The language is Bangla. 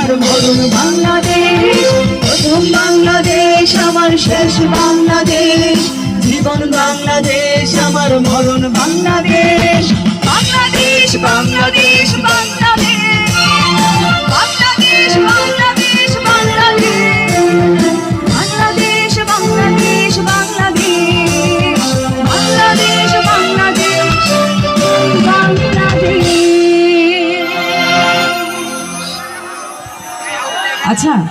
আমার মরণ বাংলাদেশ, প্রথম বাংলাদেশ আমার শেষ বাংলাদেশ, জীবন বাংলাদেশ আমার মরণ বাংলাদেশ। বাংলাদেশ বাংলাদেশ বাংলাদেশ, বাংলাদেশ বাংলাদেশ বাংলাদেশ, বাংলাদেশ বাংলাদেশ বাংলাদেশ, বাংলাদেশ বাংলাদেশ বাংলাদেশ। আচ্ছা।